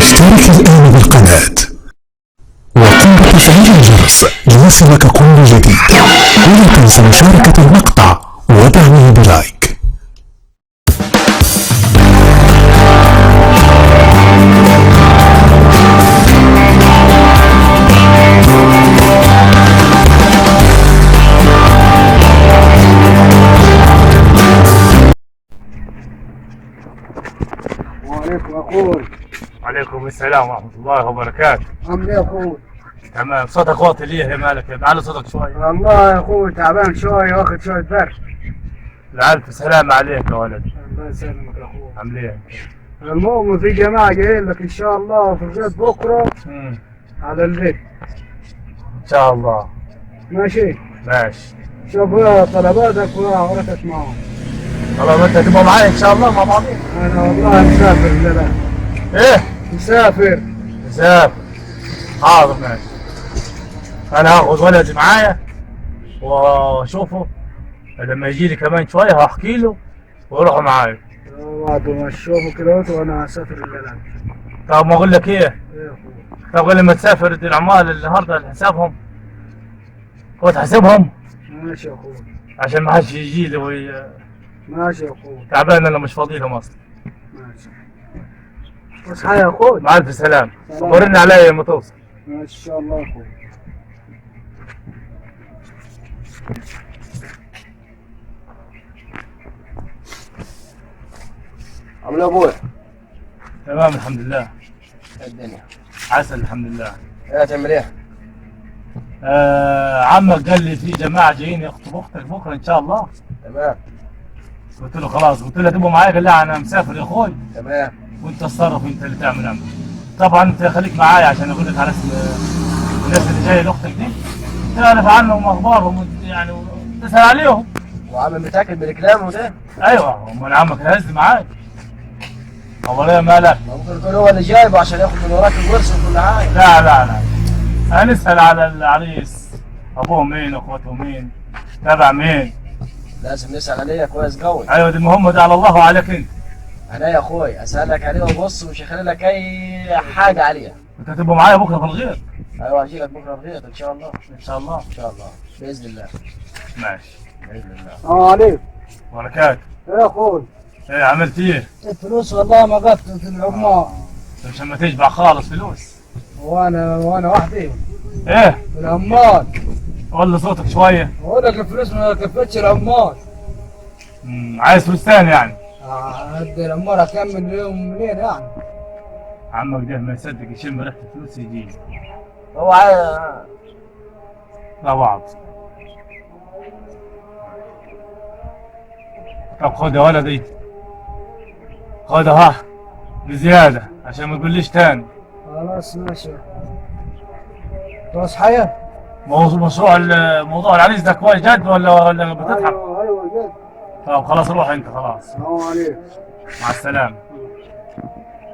اشترك الآن بالقناة وقم بتفعيل الجرس ليصلك كل جديد، ولا تنسى مشاركة المقطع ودعمه بلايك. وعليكم اخوي. وعليكم السلام ورحمة الله وبركاته. عامل ايه يا اخوي؟ تمام. صوتك واطي ليه يا مالك؟ على صوتك شوي. والله يا اخوي تعبان شوي واخد شوية برد. الألف سلام عليك يا ولد. الله يسلمك يا اخوي. عامل ايه؟ المهم في جماعة جايين لك ان شاء الله في البيت بكرة على البيت. إن شاء الله. ماشي؟ ماشي. شوف طلباتك وورثك معهم. خلاص أنت تبقى معايا إن شاء الله مع بعضين. انا والله مسافر الليلة. إيه؟ مسافر. مسافر. حاضر ماشي. أنا هاخد ولدي معايا وأشوفه لما يجي لي كمان شوية هحكي له ويروحوا معايا. بعد ما تشوفوا كده وانا هسافر الليلة. طب ما أقول لك إيه؟ ايه يا اخوي؟ طب لما تسافر العمال النهارده حسابهم هو تحسبهم ماشي يا اخوي. عشان ما حدش يجي لي ماشي يا اخوي. تعبان انا مش فاضي لهم اصلا. ماشي. اصحى يا اخوي. مع الف سلام. سلام. ورن عليا لما توصل. ماشي ان شاء الله يا اخوي. عامل ايه يا ابويا؟ تمام الحمد لله. ايه الدنيا؟ عسل الحمد لله. ايه هتعمل ايه؟ عمك قال لي في جماعه جايين يخطبوا اختك بكره ان شاء الله. تمام قلت له خلاص، قلت له تبقوا معايا؟ قال لا انا مسافر يا اخوي تمام. وانت اتصرف انت اللي تعمل امر. طبعا انت خليك معايا عشان اقول لك على اسم الناس اللي جايه لاختك دي، تعرف عنهم اخبارهم يعني وتسال عليهم. وعامل متاكد من الكلام وده؟ ايوه امال عمك هيهز معاك. امال ايه مالك؟ ممكن يكون هو اللي جايبه عشان ياخد من وراك الورث وكل حاجه. لا لا لا، هنسأل على العريس أبوه مين أخوته مين تبع مين. لازم نسال عليه كويس قوي. أيوة دي المهمة دي على الله وعليك أنت. انا يا اخوي اسالك عليه وبص مش هخلي لك اي حاجه عليه. أنت هتبقى معايا بكرة في الغيط. ايوه هجي لك بكره بخير ان شاء الله. إن شاء الله. ان شاء الله باذن الله. ماشي. باذن الله. السلام عليكم. بركات. ايه يا اخوي؟ إيه عملت إيه؟ الفلوس والله ما قفت في العمال. أنت مش لما تجمع خالص فلوس. وانا وحدي إيه؟ العمال. ولا صوتك شوية. بقول لك الفلوس ما كفتش العمال. عايز فلوس تاني يعني. ادي العمال اكمل اليوم منين يعني؟ عمك ده ما يصدق يشم ريحة الفلوس يجي هو عايز مع بعض. طب خد يا ولدي، خدها ها بزيادة عشان ما تقوليش تاني. خلاص ماشي. تصحى؟ موضوع العريس ده كويس جد ولا بتضحك؟ ايوه جد. طب خلاص روح انت خلاص. السلام عليكم. مع السلامة.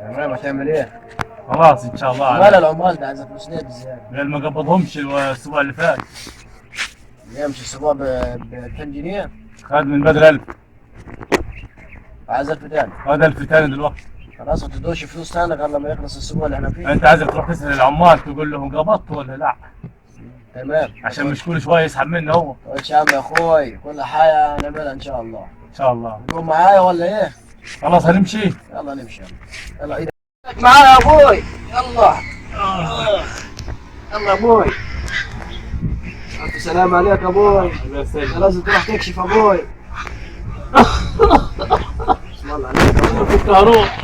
تمام. هتعمل ايه؟ خلاص ان شاء الله. ولا العمال ده عايز فلوس ليه بزياده؟ لان ما قبضهمش الاسبوع اللي فات. يمشي الاسبوع ب 200 جنيه؟ خد من بدري 1000. عايز 1000 تاني. خد 1000 تاني دلوقتي. خلاص ما تدوش فلوس تاني غير لما يخلص الاسبوع اللي احنا فيه. انت عايزك تروح تسال العمال تقول لهم قبضت ولا لا، تمام. عشان مش كل شويه يسحب مني هو. قلت يا عم يا اخوي كل حاجه هنعملها ان شاء الله. ان شاء الله. تقوم معايا ولا ايه؟ خلاص هنمشي. يلا نمشي. يلا ايدك معايا يا ابوي. يلا يلا يا ابوي. الف سلام عليك يا ابوي. لازم تروح تكشف يا ابوي. بسم الله عليك. كنت هروح.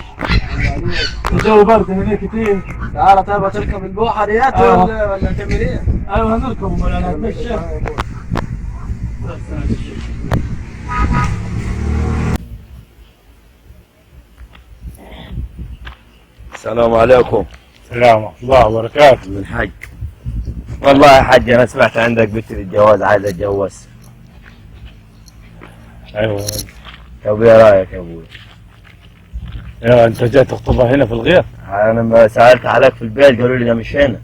الجو برد هناك كتير. تعالى طيب تركب البوحه ديت ولا تعمل ايه؟ ايوه هنركب ولا انا هتمشى. السلام عليكم. السلام ورحمة الله وبركاته. من حج. والله يا حج انا سمعت عندك بنت الجواز عايز اتجوز. ايوه. طب ايه رايك يا ابوي؟ ايوه انت جاي تخطبها هنا في الغيط؟ انا ما سالت عليك في البيت قالوا لي ده مش هنا.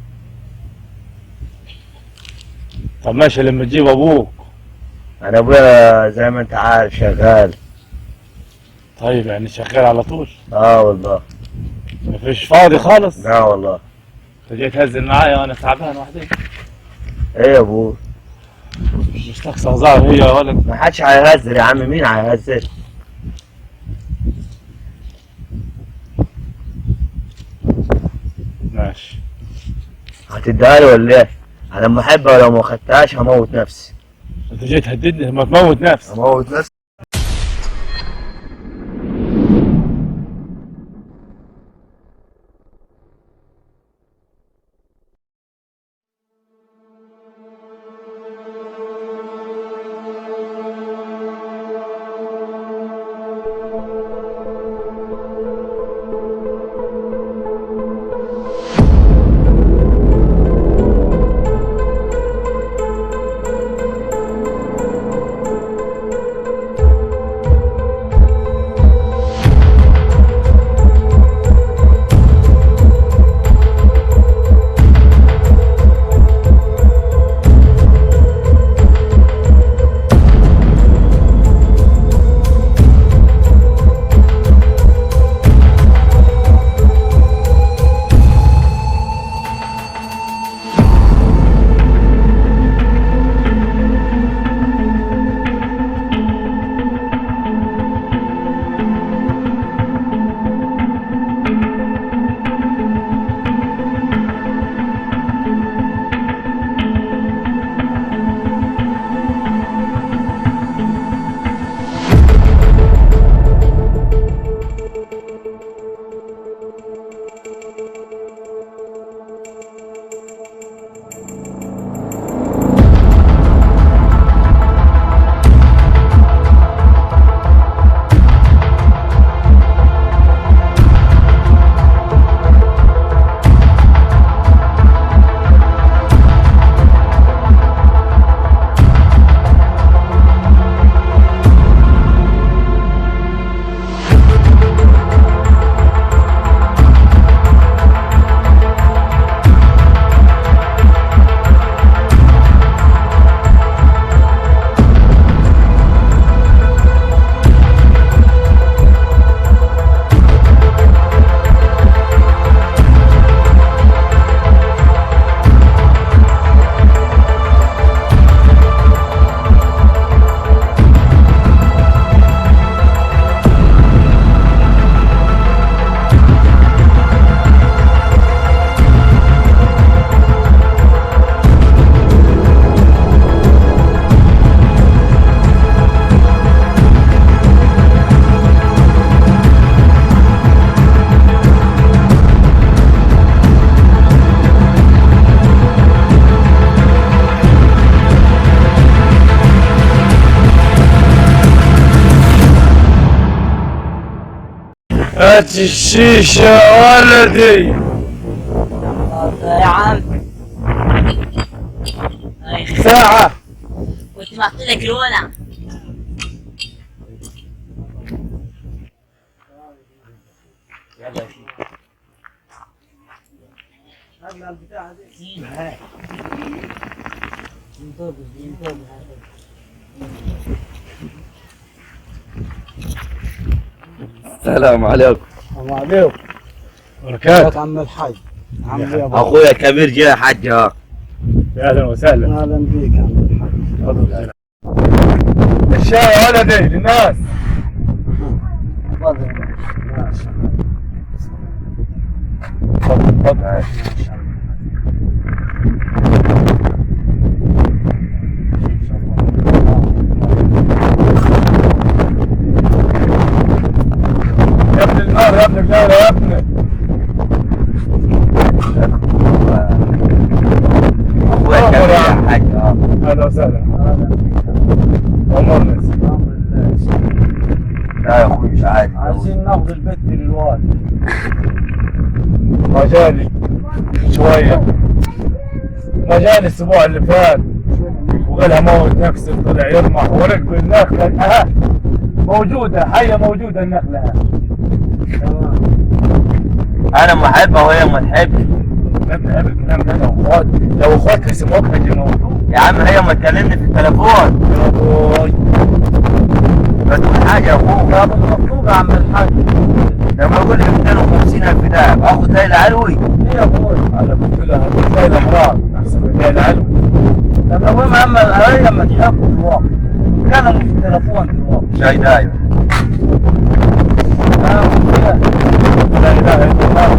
طب ماشي لما تجيب ابوك. انا ابويا زي ما انت عارف شغال. طيب يعني شغال على طول؟ اه والله. مفيش فاضي خالص؟ لا والله. انت جاي تهزل معايا وانا تعبان وحدي؟ ايه يا ابوي؟ مش تقصى هزار هي يا ولد. ما حدش هيهزر يا عم، مين هيهزر؟ ماشي. هتديها لي ولا ايه؟ انا لما احبها ولو ما خدتهاش هموت نفسي. انت جاي تهددني ما تموت نفسك. هموت نفسي. هات الشيشة يا ولدي. يا عم ساعة. كنت معطيلك الولع. السلام عليكم. السلام عليكم. بركات. عم الحاج. عم يا ابو. اخويا الكبير جاي يا حاج. يا اهلا وسهلا. اهلا بيك يا عم الحاج. تفضل. الشاي يا ولدي للناس. تفضل. ماشي. تفضل تفضل. يا ابن النار يا ابن الجارة يا ابني. اخويا الكبير يا حاج. اهلا وسهلا. امرنا. لا يا اخوي مش عادي. عايزين ناخذ البت للوالد. ما جاني شوية. ما جاني الاسبوع اللي فات وقالها موت نفسي طلع يرمح ورق بالنخلة. موجودة حية موجودة النخلة. انا اما احبها وهي اما تحبني. ما بنحب الكلام ده لو اخواتها سموك هيجي موضوع. يا عم هي اما تكلمني في التليفون. يا ابوي ما تقول حاجة يا اخوك. يا ابو المطلوب يا عم الحاج. لما اقول لي 250,000 دهب اخذ ليلى علوي. ايه يا ابوي؟ انا قلت لها هتجيب ليلى مراد احسن من ليلى علوي. طب المهم علي لما تحبوا في الوقت كلموا في التليفون دلوقتي. شاي دايم. لا اله الا الله.